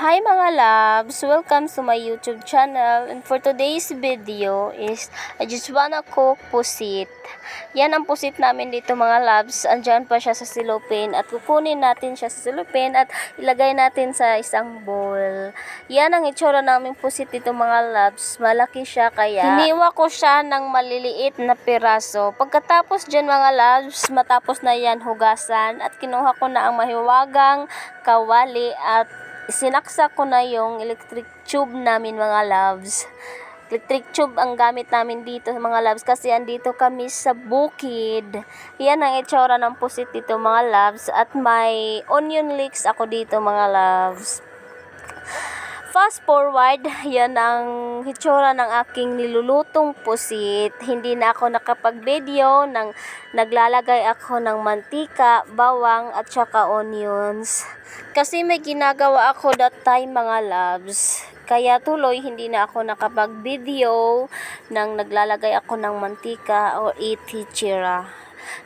Hi mga loves! Welcome to my YouTube channel, and for today's video is I just wanna cook pusit. Yan ang pusit namin dito mga loves. Andyan pa siya sa silopin at kukunin natin siya sa silopin at ilagay natin sa isang bowl. Yan ang itsura namin pusit dito mga loves. Malaki siya kaya hiniwa ko siya ng maliliit na piraso. Pagkatapos dyan mga loves, matapos na yan hugasan at kinuha ko na ang mahiwagang kawali at sinaksak ko na yung electric tube namin mga loves. Electric tube ang gamit namin dito mga loves kasi andito kami sa bukid. Yan ang itsura ng pusit dito mga loves at may onion leeks ako dito mga loves. Fast forward, yan ang hitsura ng aking nilulutong pusit. Hindi na ako nakapag-video nang naglalagay ako ng mantika, bawang at saka onions. Kasi may ginagawa ako that time mga loves. Kaya tuloy hindi na ako nakapag-video nang naglalagay ako ng mantika o ititsira.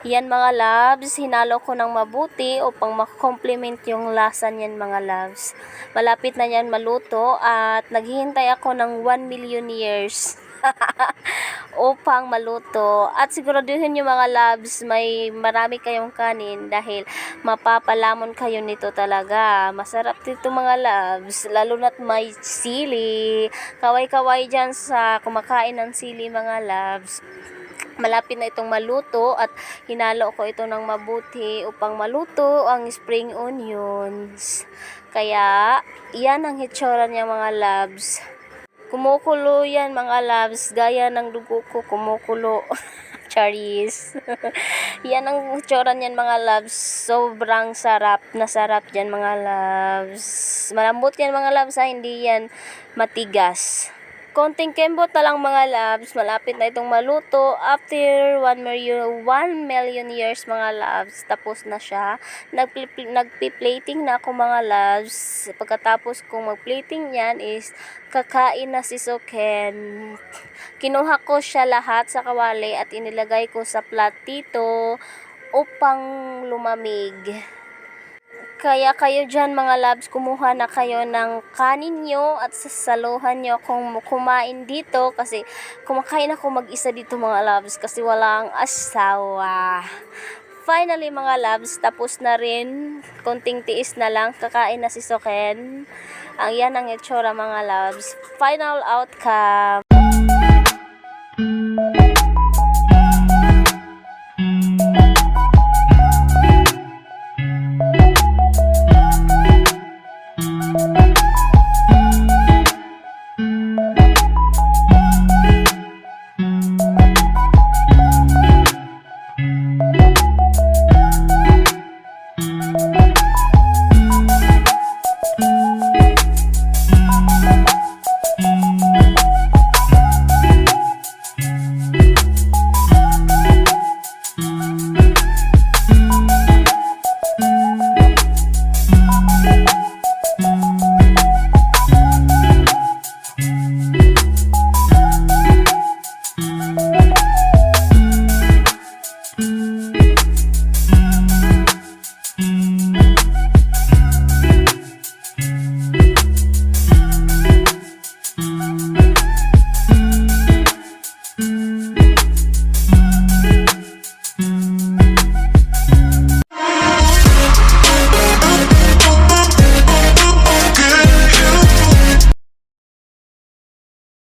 Yan mga loves, hinalo ko ng mabuti upang makomplement yung lasa niyan mga loves. Malapit na yan maluto at naghihintay ako ng 1 million years upang maluto. At siguraduhin nyo mga loves, may marami kayong kanin dahil mapapalamon kayo nito talaga. Masarap dito mga loves, lalo na't may sili. Kaway-kaway dyan sa kumakain ng sili mga loves. Malapit na itong maluto at hinalo ko ito ng mabuti upang maluto ang spring onions. Kaya, yan ang hitsura niya mga loves. Kumukulo yan mga loves, gaya ng dugo ko kumukulo. Charis. Yan ang hitsura niyan mga loves. Sobrang sarap na sarap dyan mga loves. Malambot yan mga loves ha, hindi yan matigas. Konting kembot na lang mga loves, malapit na itong maluto. After 1 million years mga loves, tapos na siya. Nagpi-plating na ako mga loves. Pagkatapos kong mag-plating yan is kakain na si Soken. Kinuha ko siya lahat sa kawali at inilagay ko sa platito upang lumamig. Kaya kayo dyan mga loves, kumuha na kayo ng kanin nyo at sasaluhan nyo kung kumain dito kasi kumakain ako mag-isa dito mga loves kasi walang asawa. Finally mga loves, tapos na rin, konting tiis na lang, kakain na si Soken. Yan ang itsura mga loves. Final outcome.